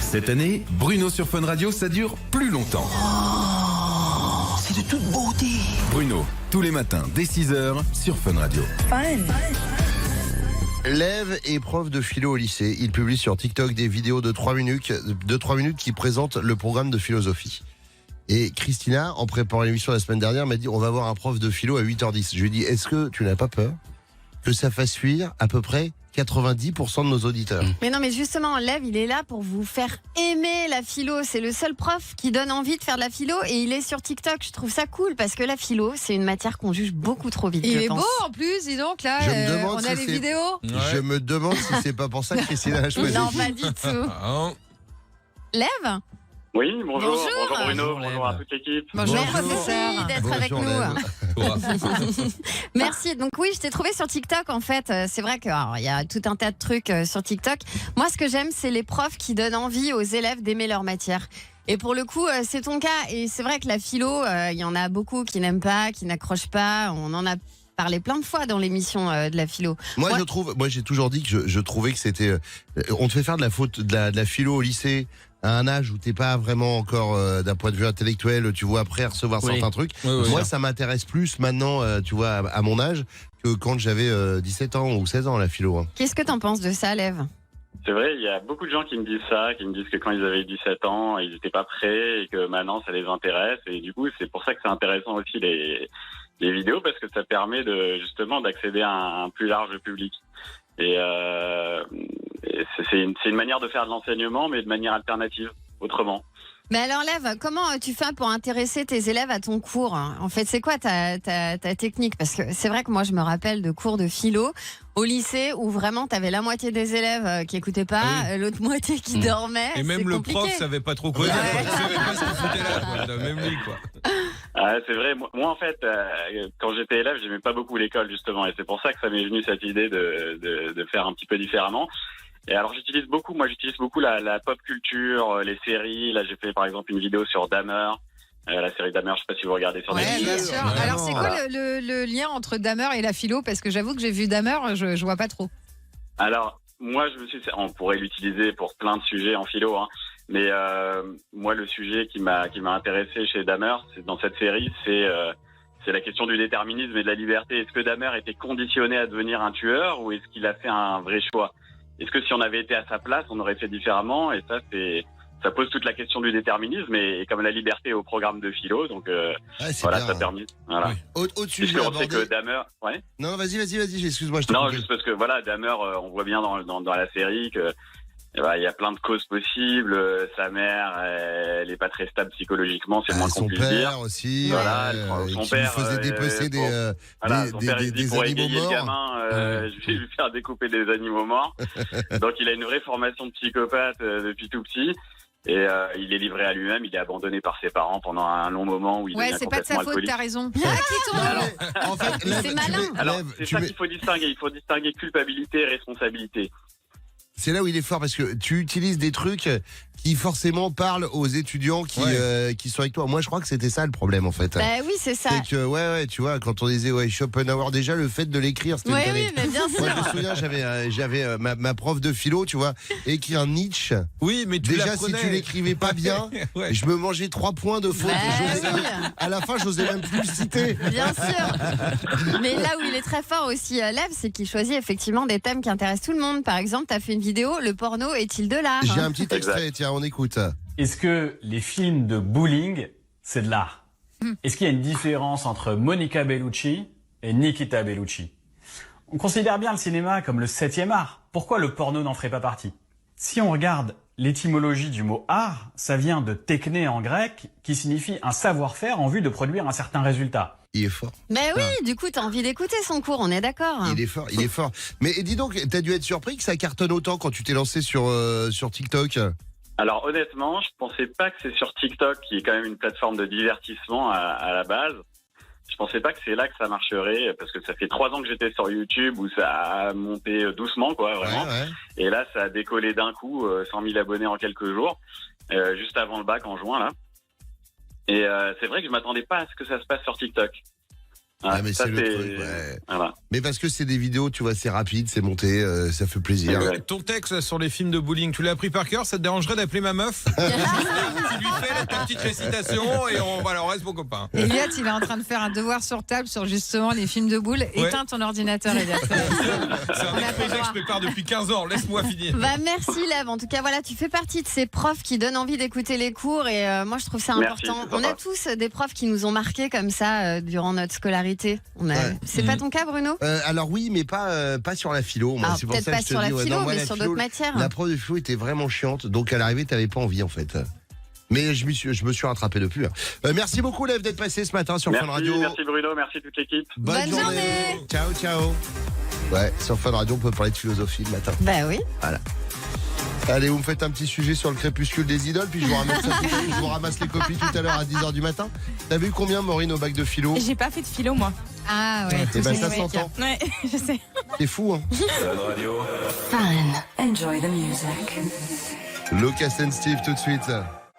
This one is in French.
Cette année, Bruno sur Fun Radio, ça dure plus longtemps. Oh, c'est de toute beauté. Bruno, tous les matins, dès 6h, sur Fun Radio. Lev est prof de philo au lycée. Il publie sur TikTok des vidéos de 3 minutes qui présentent le programme de philosophie. Et Christina, en préparant l'émission la semaine dernière, m'a dit on va voir un prof de philo à 8h10. Je lui ai dit est-ce que tu n'as pas peur que ça fasse fuir à peu près 90% de nos auditeurs? Mais non, mais justement, Lev, il est là pour vous faire aimer la philo. C'est le seul prof qui donne envie de faire de la philo et il est sur TikTok. Je trouve ça cool parce que la philo, c'est une matière qu'on juge beaucoup trop vite. Il est beau en plus, dis donc, là, on a les vidéos. Ouais. Je me demande si c'est pas pour ça que Christina a choisi. Non, pas du tout. Lev ? Oui, bonjour. Bonjour. Bonjour Bruno, bonjour à toute l'équipe. Bonjour, merci d'être avec nous. Merci. Donc oui, je t'ai trouvé sur TikTok en fait. C'est vrai qu'il y a tout un tas de trucs sur TikTok. Moi, ce que j'aime, c'est les profs qui donnent envie aux élèves d'aimer leur matière. Et pour le coup, c'est ton cas. Et c'est vrai que la philo, il y en a beaucoup qui n'aiment pas, qui n'accrochent pas. On en a parlé plein de fois dans l'émission de la philo. Moi, j'ai toujours dit que je trouvais que c'était... on te fait faire de la philo au lycée à un âge où t'es pas vraiment encore d'un point de vue intellectuel, tu vois, prêt à recevoir certains trucs. Oui, moi, ça m'intéresse plus maintenant, tu vois, à mon âge, que quand j'avais 17 ans ou 16 ans, la philo. Hein. Qu'est-ce que t'en penses de ça, Lev ? C'est vrai, il y a beaucoup de gens qui me disent ça, qui me disent que quand ils avaient 17 ans, ils n'étaient pas prêts et que maintenant, ça les intéresse. Et du coup, c'est pour ça que c'est intéressant aussi les vidéos, parce que ça permet justement d'accéder à un plus large public. Et c'est une manière de faire de l'enseignement, mais de manière alternative, autrement. Mais alors, Lev, comment tu fais pour intéresser tes élèves à ton cours ? En fait, c'est quoi ta technique ? Parce que c'est vrai que moi, je me rappelle de cours de philo au lycée où vraiment, tu avais la moitié des élèves qui n'écoutaient pas, l'autre moitié qui dormait. Et même le prof savait pas trop quoi dire. Il savait pas ce qu'il foutait là, quoi. Même lui, quoi. Ah, c'est vrai. Moi, en fait, quand j'étais élève, j'aimais pas beaucoup l'école, justement. Et c'est pour ça que ça m'est venu cette idée de faire un petit peu différemment. Et alors, j'utilise beaucoup la pop culture, les séries. Là, j'ai fait, par exemple, une vidéo sur Dahmer. La série Dahmer, je sais pas si vous regardez sur Netflix. Oui, bien sûr. Alors, c'est quoi le lien entre Dahmer et la philo ? Parce que j'avoue que j'ai vu Dahmer, je vois pas trop. Alors, moi, on pourrait l'utiliser pour plein de sujets en philo, hein. Mais moi, le sujet qui m'a intéressé chez Dahmer, dans cette série, c'est la question du déterminisme et de la liberté. Est-ce que Dahmer était conditionné à devenir un tueur ou est-ce qu'il a fait un vrai choix ? Est-ce que si on avait été à sa place, on aurait fait différemment ? Et ça pose toute la question du déterminisme et comme la liberté est au programme de philo, donc voilà, bien, ça permet. Voilà. Oui. Autre sujet on sait que Dahmer, ouais. Non, vas-y, excuse-moi, je te Non, juste parce que voilà, Dahmer, on voit bien dans la série que il y a plein de causes possibles. Sa mère, elle est pas très stable psychologiquement, c'est le moins qu'on puisse dire. Son père aussi. Voilà, son père faisait dépecer son père, il dit, pour animaux égayer morts. le gamin, je vais lui faire découper des animaux morts. Donc il a une vraie formation de psychopathe depuis tout petit. Et il est livré à lui-même, il est abandonné par ses parents pendant un long moment où il devient c'est pas de sa faute, alcoolique. t'as raison. Alors, en fait, c'est malin. Alors, c'est ça qu'il faut distinguer. Il faut distinguer culpabilité et responsabilité. C'est là où il est fort parce que tu utilises des trucs qui forcément parlent aux étudiants qui sont avec toi. Moi, je crois que c'était ça le problème en fait. Bah oui, c'est ça. C'est que tu vois, quand on disait Schopenhauer, déjà le fait de l'écrire, c'était une Oui, mais bien sûr. Moi, je me souviens, j'avais ma prof de philo, tu vois, écrire Nietzsche. Oui, mais déjà si tu l'écrivais pas bien, je me mangeais 3 points de faute. À la fin, j'osais même plus le citer. Bien sûr. Mais là où il est très fort aussi, Lev, c'est qu'il choisit effectivement des thèmes qui intéressent tout le monde. Par exemple, tu as fait une vidéo, le porno est-il de l'art ? J'ai un petit extrait, tiens, on écoute. Est-ce que les films de bowling, c'est de l'art ? Est-ce qu'il y a une différence entre Monica Bellucci et Nikita Bellucci ? On considère bien le cinéma comme le 7e art. Pourquoi le porno n'en ferait pas partie ? Si on regarde l'étymologie du mot art, ça vient de techné en grec, qui signifie un savoir-faire en vue de produire un certain résultat. Il est fort. Mais oui, du coup, t'as envie d'écouter son cours, on est d'accord. Il est fort. Mais dis donc, t'as dû être surpris que ça cartonne autant quand tu t'es lancé sur TikTok ? Alors honnêtement, je pensais pas que c'est sur TikTok, qui est quand même une plateforme de divertissement à la base. Je pensais pas que c'est là que ça marcherait, parce que ça fait 3 ans que j'étais sur YouTube où ça a monté doucement, quoi, vraiment. Ouais. Et là, ça a décollé d'un coup, 100 000 abonnés en quelques jours, juste avant le bac en juin, là. Et c'est vrai que je m'attendais pas à ce que ça se passe sur TikTok. Ah, mais ça, c'est le truc, ouais. Voilà. Mais parce que c'est des vidéos, tu vois, c'est rapide, c'est monté, ça fait plaisir. Ton texte sur les films de bowling, tu l'as appris par cœur, ça te dérangerait d'appeler ma meuf? Tu lui fais ta petite récitation et on reste mon copain. Elliot, il est en train de faire un devoir sur table sur justement les films de boules. Ouais. Éteins ton ordinateur, Elliot. C'est un exposé que je prépare depuis 15 ans, laisse-moi finir. Bah merci Lev, en tout cas voilà, tu fais partie de ces profs qui donnent envie d'écouter les cours et moi je trouve ça Merci, important. c'est On a sympa. tous des profs qui nous ont marqués comme ça durant notre scolarité. Ouais. C'est pas ton cas Bruno? Alors oui, mais pas sur la philo. Moi, Alors, c'est pour peut-être ça que pas je te sur la dis, ouais, philo, non, moi, mais la sur philo, d'autres matières. La prof de philo était vraiment chiante, donc à l'arrivée, t'avais pas envie en fait. Mais je me suis rattrapé depuis. Merci beaucoup, Lev, d'être passé ce matin sur Fun Radio. Merci Bruno, merci toute l'équipe. Bonne journée. Ciao, ciao. Ouais, sur Fun Radio, on peut parler de philosophie le matin. Bah oui. Allez, vous me faites un petit sujet sur le crépuscule des idoles, puis je vous ramasse, je vous ramasse les copies tout à l'heure à 10h du matin. T'as vu combien, Maureen, au bac de philo? J'ai pas fait de philo, moi. Ah ouais. Eh ben, ça s'entend. Ouais, je sais. C'est fou, hein. Fun. Enjoy the music. Lucas and Steve tout de suite.